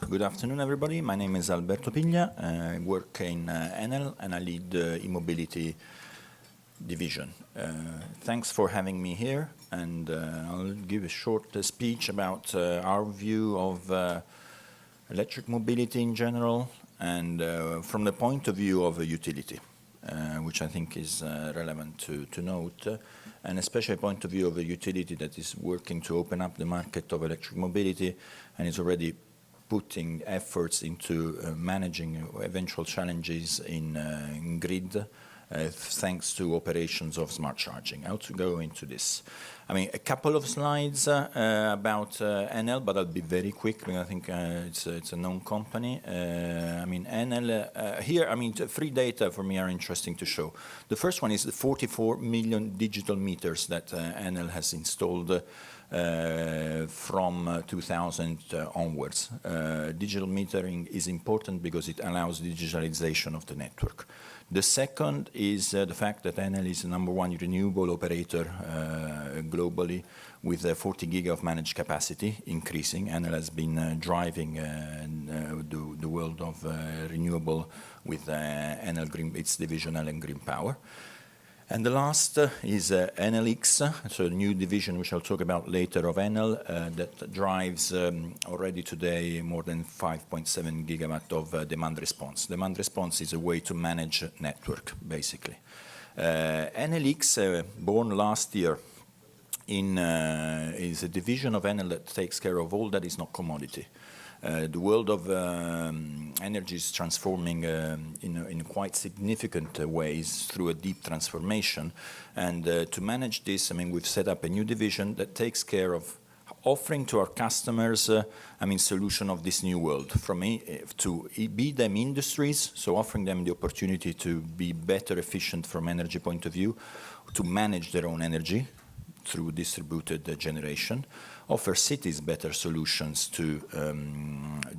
Good afternoon, everybody. My name is Alberto Piglia. I work in ENEL and I lead the e-mobility division. Thanks for having me here, and I'll give a short speech about our view of electric mobility in general and from the point of view of a utility, which I think is relevant to note, and especially a point of view of a utility that is working to open up the market of electric mobility and is already putting efforts into managing eventual challenges in grid thanks to operations of smart charging. How to go into this? I mean, a couple of slides about ENEL, but I'll be very quick because I think it's a known company. I mean, ENEL, here, I mean, three data for me are interesting to show. The first one is the 44 million digital meters that ENEL has installed from 2000 onwards. Digital metering is important because it allows digitalization of the network. The second is the fact that ENEL is the #1 renewable operator globally with 40 giga of managed capacity increasing. ENEL has been driving the world of renewable with ENEL Green, its division ENEL Green Power. And the last is ENEL-X, so a new division which I'll talk about later of ENEL that drives already today more than 5.7 gigawatt of demand response. Demand response is a way to manage network, basically. ENEL-X, born last year, is a division of ENEL that takes care of all that is not commodity. The world of energy is transforming in quite significant ways through a deep transformation. And to manage this, I mean, we've set up a new division that takes care of offering to our customers, I mean, solution of this new world, from to be them industries, so offering them the opportunity to be better efficient from energy point of view, to manage their own energy through distributed generation, offer cities better solutions to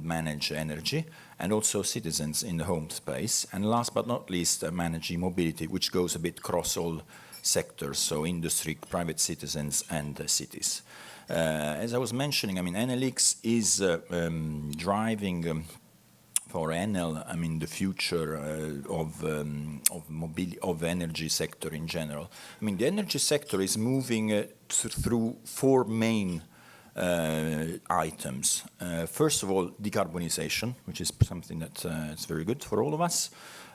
manage energy, and also citizens in the home space. And last but not least, manage e-mobility, which goes a bit across all sectors, so industry, private citizens, and cities. As I was mentioning, I mean, ENEL-X is driving for ENEL, I mean, the future of energy sector in general. I mean, the energy sector is moving through four main items. First of all, decarbonization, which is something that is very good for all of us.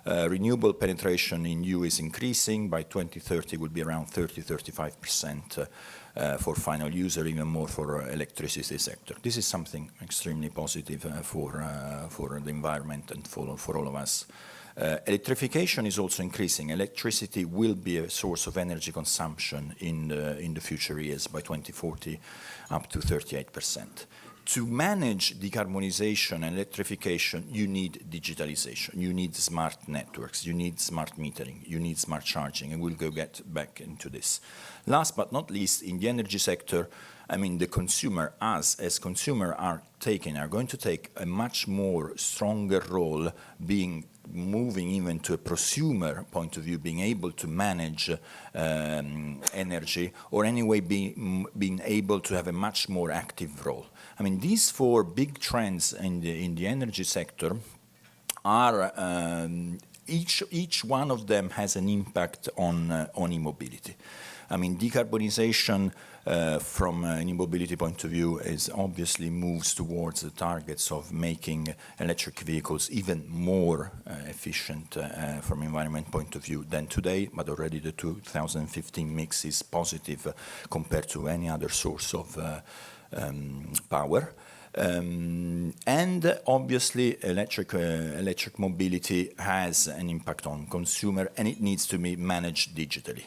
Renewable penetration in EU is increasing. By 2030 will be around 30–35% for final user, even more for electricity sector. This is something extremely positive for the environment and for all of us. Electrification is also increasing. Electricity will be a source of energy consumption in the future years, by 2040 up to 38%. To manage decarbonization and electrification, you need digitalization, you need smart networks, you need smart metering, you need smart charging, and we'll get back into this. Last but not least, in the energy sector, I mean, the consumer, as consumer are going to take a much more stronger role, moving even to a prosumer point of view, being able to manage energy, or anyway being able to have a much more active role. I mean, these four big trends in the energy sector are each one of them has an impact on e-mobility. I mean, decarbonization from an e-mobility point of view is obviously moves towards the targets of making electric vehicles even more efficient from environment point of view than today, but already the 2015 mix is positive compared to any other source of power. And obviously electric mobility has an impact on consumer, and it needs to be managed digitally.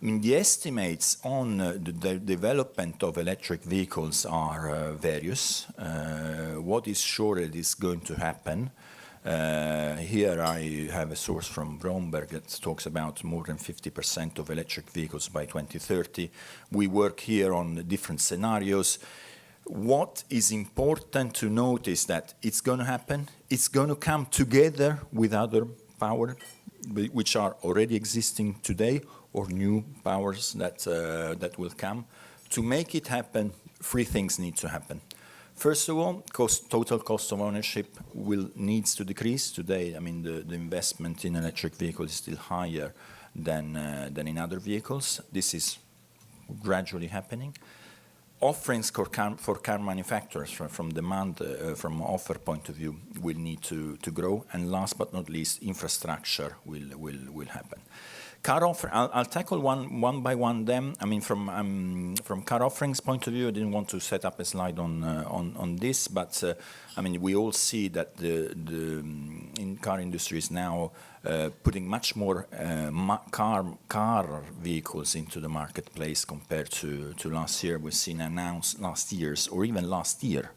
I mean, the estimates on the development of electric vehicles are various. What is sure it is going to happen. Here I have a source from Bloomberg that talks about more than 50% of electric vehicles by 2030. We work here on different scenarios. What is important to note is that it's going to happen. It's going to come together with other power which are already existing today, or new powers that will come. To make it happen, three things need to happen. First of all, total cost of ownership needs to decrease. Today, I mean, the investment in electric vehicles is still higher than in other vehicles. This is gradually happening. Offerings for car manufacturers from demand, from offer point of view, will need to grow. And last but not least, infrastructure will happen. Car offer, I'll tackle one by one them. I mean, from car offerings point of view, I didn't want to set up a slide on this, but I mean, we all see that the car industry is now putting much more car vehicles into the marketplace compared to last year. We've seen last year,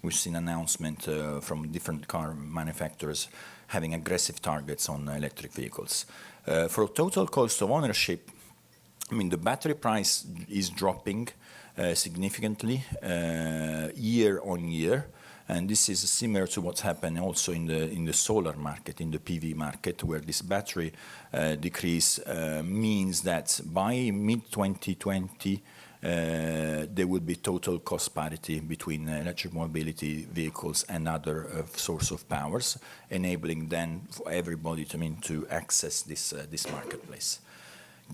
we've seen announcement from different car manufacturers having aggressive targets on electric vehicles. For total cost of ownership, I mean, the battery price is dropping significantly year on year. And this is similar to what's happened also in the solar market, in the PV market, where this battery decrease means that by mid-2020, there will be total cost parity between electric mobility vehicles and other source of powers, enabling then for everybody to access this marketplace.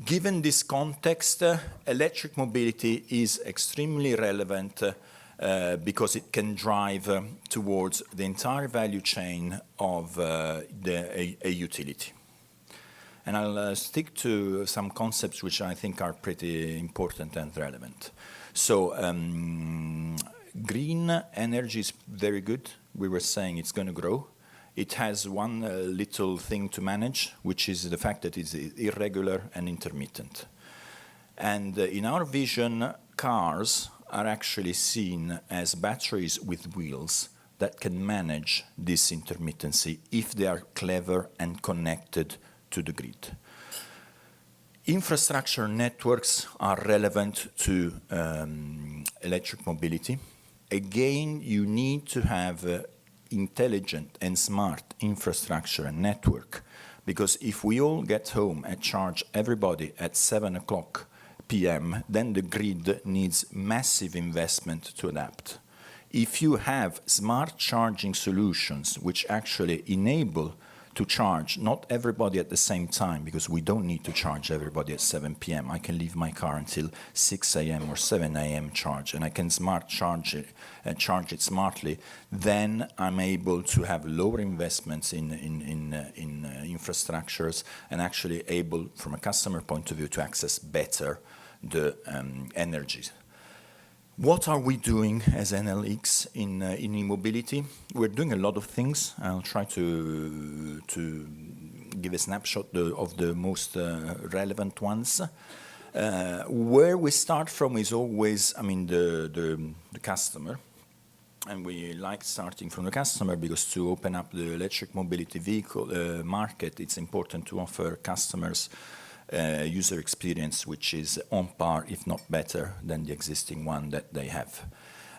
Given this context, electric mobility is extremely relevant because it can drive towards the entire value chain of a utility. And I'll stick to some concepts which I think are pretty important and relevant. So green energy is very good. We were saying it's going to grow. It has one little thing to manage, which is the fact that it's irregular and intermittent. And in our vision, cars are actually seen as batteries with wheels that can manage this intermittency if they are clever and connected to the grid. Infrastructure networks are relevant to electric mobility. Again, you need to have intelligent and smart infrastructure and network, because if we all get home and charge everybody at 7 o'clock p.m., then the grid needs massive investment to adapt. If you have smart charging solutions which actually enable to charge not everybody at the same time, because we don't need to charge everybody at 7 p.m. I can leave my car until 6 a.m. or 7 a.m. charge, and I can charge it smartly. Then I'm able to have lower investments in infrastructures and actually able, from a customer point of view, to access better the energies. What are we doing as ENEL in e-mobility? We're doing a lot of things. I'll try to give a snapshot of the most relevant ones. Where we start from is always, I mean, the customer. And we like starting from the customer because to open up the electric mobility vehicle market, it's important to offer customers user experience which is on par, if not better, than the existing one that they have.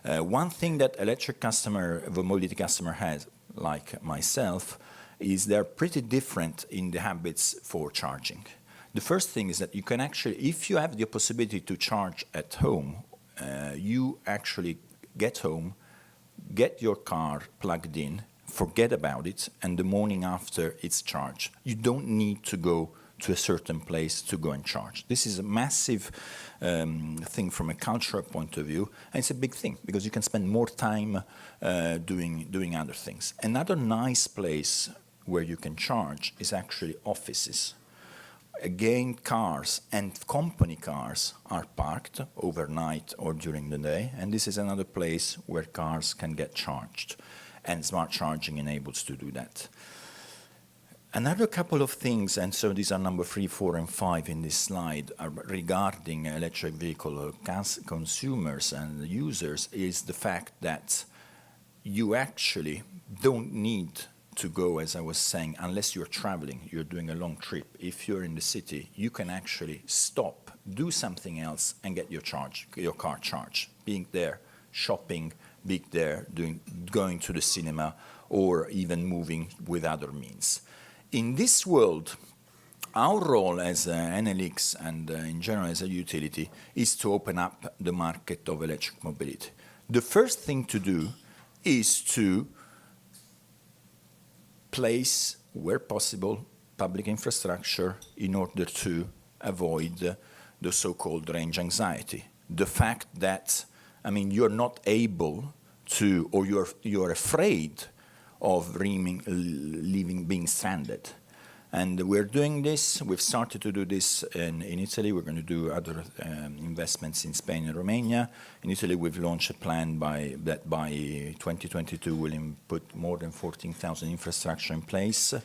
One thing that electric customer, the mobility customer has, like myself, is they're pretty different in the habits for charging. The first thing is that you can actually, if you have the possibility to charge at home, you actually get home, get your car plugged in, forget about it, and the morning after it's charged. You don't need to go to a certain place to go and charge. This is a massive thing from a cultural point of view, and it's a big thing because you can spend more time doing other things. Another nice place where you can charge is actually offices. Again, cars and company cars are parked overnight or during the day, and this is another place where cars can get charged, and smart charging enables to do that. Another couple of things, and so these are number 3, 4, and 5 in this slide, are regarding electric vehicle consumers and users, is the fact that you actually don't need to go, as I was saying, unless you're traveling, you're doing a long trip. If you're in the city, you can actually stop, do something else, and get your car charged. Being there, shopping, being there, going to the cinema, or even moving with other means. In this world, our role as ENEL and in general as a utility is to open up the market of electric mobility, The first thing to do is to place, where possible, public infrastructure in order to avoid the so-called range anxiety. The fact that, I mean, you're not able to, or you're afraid of being stranded. And we're doing this. We've started to do this in Italy. We're going to do other investments in Spain and Romania. In Italy, we've launched a plan that by 2022 will put more than 14,000 infrastructure in place.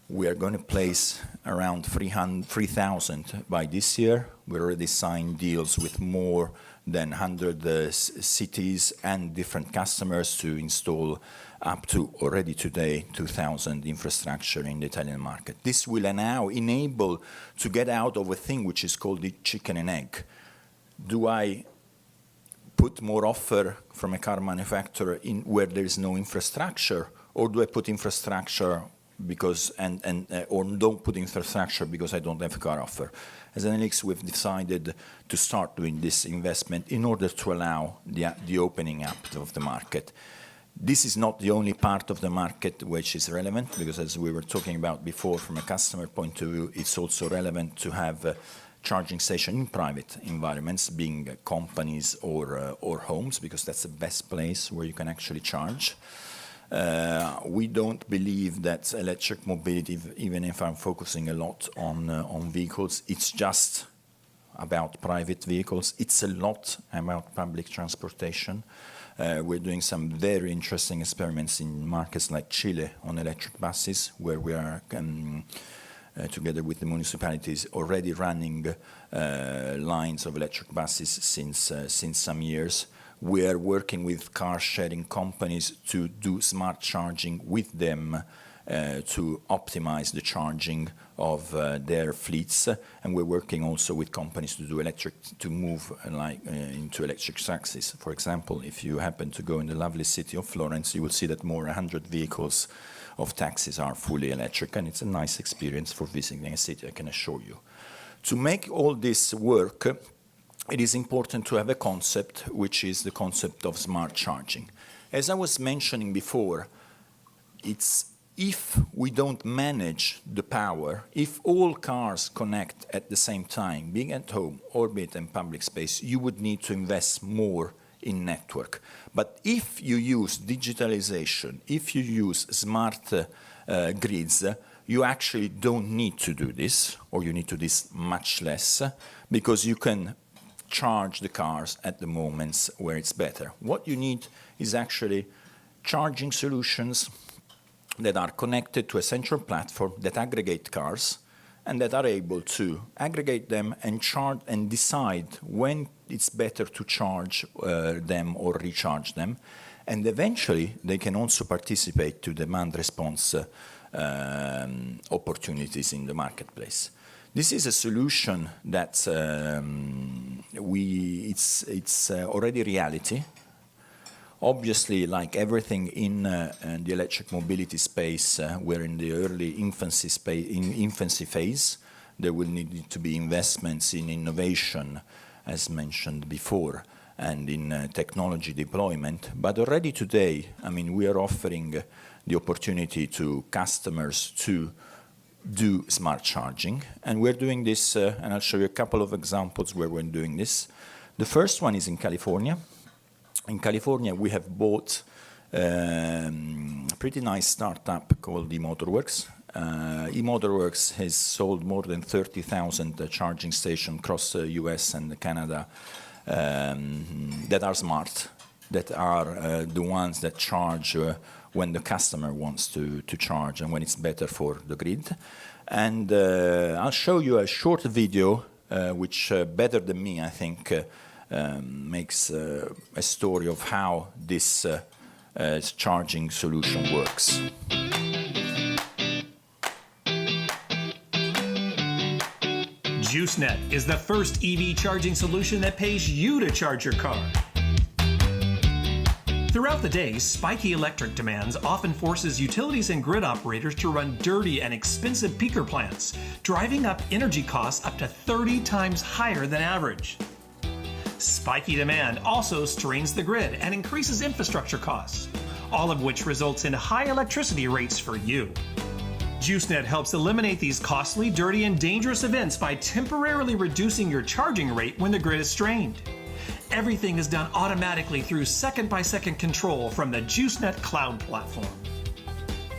We are going to place around 3,000 by this year. We already signed deals with more than 100 cities and different customers to install up to already today 2,000 infrastructure in the Italian market. This will now enable to get out of a thing which is called the chicken and egg. Do I put more offer from a car manufacturer in where there is no infrastructure, or do I put infrastructure because or don't put infrastructure because I don't have a car offer? As Enel, we've decided to start doing this investment in order to allow the opening up of the market. This is not the only part of the market which is relevant, because as we were talking about before, from a customer point of view, it's also relevant to have a charging station in private environments, being companies or homes, because that's the best place where you can actually charge. We don't believe that electric mobility, even if I'm focusing a lot on vehicles, it's just about private vehicles. It's a lot about public transportation. We're doing some very interesting experiments in markets like Chile on electric buses, where we are, together with the municipalities, already running lines of electric buses since some years. We are working with car-sharing companies to do smart charging with them to optimize the charging of their fleets, and we're working also with companies to move into electric taxis. For example, if you happen to go in the lovely city of Florence, you will see that more than 100 vehicles of taxis are fully electric, and it's a nice experience for visiting a city, I can assure you. To make all this work, it is important to have a concept, which is the concept of smart charging. As I was mentioning before, if we don't manage the power, if all cars connect at the same time, being at home or be it in public space, you would need to invest more in network. But if you use digitalization, if you use smart grids, you actually don't need to do this, or you need to do this much less, because you can charge the cars at the moments where it's better. What you need is actually charging solutions that are connected to a central platform that aggregate cars, and that are able to aggregate them and charge and decide when it's better to charge them or recharge them. And eventually, they can also participate to demand response opportunities in the marketplace. This is a solution that it's already reality. Obviously, like everything in the electric mobility space, we're in the early infancy phase. There will need to be investments in innovation, as mentioned before, and in technology deployment. But already today, I mean, we are offering the opportunity to customers to do smart charging, and we're doing this, and I'll show you a couple of examples where we're doing this. The first one is in California. In California, we have bought a pretty nice startup called eMotorworks. eMotorworks has sold more than 30,000 charging stations across the US and Canada that are smart, that are the ones that charge when the customer wants to charge and when it's better for the grid. And I'll show you a short video which, better than me, I think, makes a story of how this charging solution works. JuiceNet is the first EV charging solution that pays you to charge your car. Throughout the day, spiky electric demands often forces utilities and grid operators to run dirty and expensive peaker plants, driving up energy costs up to 30 times higher than average. Spiky demand also strains the grid and increases infrastructure costs, all of which results in high electricity rates for you. JuiceNet helps eliminate these costly, dirty, and dangerous events by temporarily reducing your charging rate when the grid is strained. Everything is done automatically through second-by-second control from the JuiceNet cloud platform.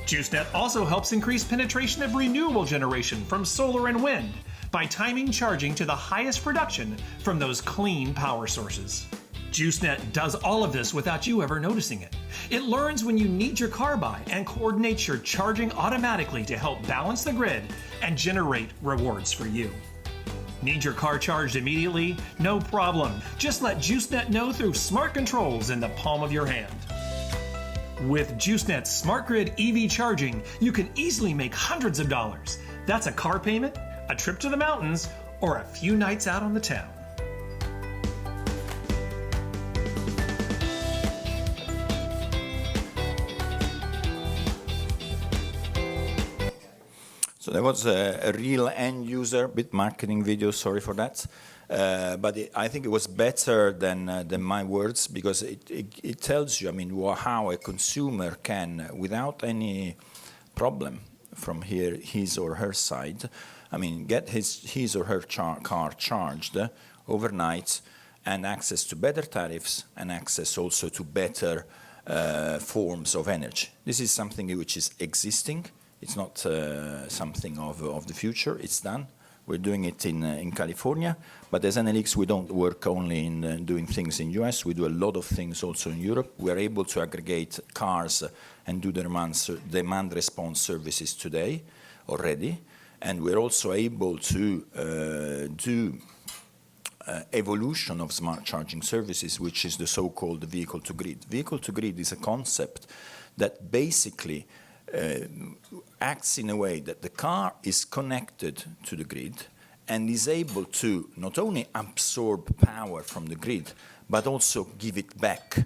JuiceNet also helps increase penetration of renewable generation from solar and wind by timing charging to the highest production from those clean power sources. JuiceNet does all of this without you ever noticing it. It learns when you need your car by and coordinates your charging automatically to help balance the grid and generate rewards for you. Need your car charged immediately? No problem. Just let JuiceNet know through smart controls in the palm of your hand. With JuiceNet's Smart Grid EV charging, you can easily make hundreds of dollars. That's a car payment, a trip to the mountains, or a few nights out on the town. So there was a real end user bit marketing video, sorry for that. But I think it was better than my words, because it tells you, I mean, how a consumer can, without any problem from his or her side, I mean, get his or her car charged overnight and access to better tariffs and access also to better forms of energy. This is something which is existing. It's not something of the future. It's done. We're doing it in California, but as ENEL, we don't work only in doing things in US. We do a lot of things also in Europe. We're able to aggregate cars and do demand response services today already, and we're also able to do evolution of smart charging services, which is the so-called vehicle-to-grid. Vehicle-to-grid is a concept that basically acts in a way that the car is connected to the grid and is able to not only absorb power from the grid, but also give it back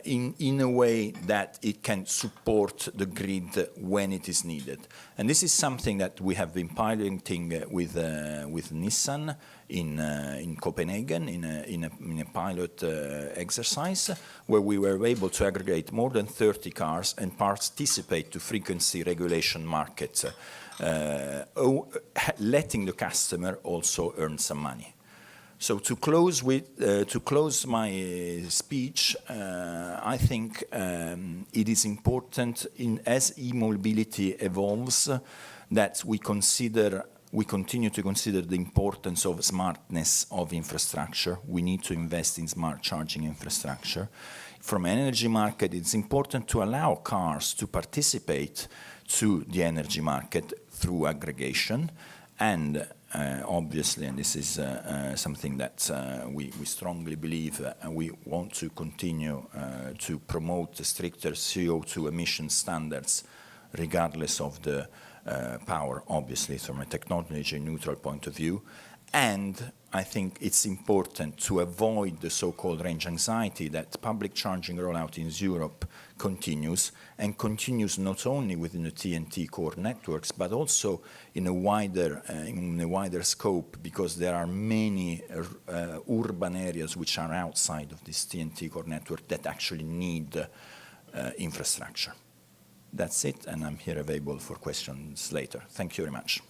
in a way that it can support the grid when it is needed. And this is something that we have been piloting with Nissan in Copenhagen in a pilot exercise, where we were able to aggregate more than 30 cars and participate to frequency regulation markets, letting the customer also earn some money. So to close my speech, I think it is important as e-mobility evolves that we continue to consider the importance of smartness of infrastructure. We need to invest in smart charging infrastructure. From an energy market, it's important to allow cars to participate to the energy market through aggregation, and obviously, and this is something that we strongly believe, we want to continue to promote the stricter CO2 emission standards, regardless of the power, obviously, from a technology-neutral point of view. And I think it's important to avoid the so-called range anxiety that public charging rollout in Europe continues, and continues not only within the TNT core networks, but also in a wider scope, because there are many urban areas which are outside of this TNT core network that actually need infrastructure. That's it, and I'm here available for questions later. Thank you very much.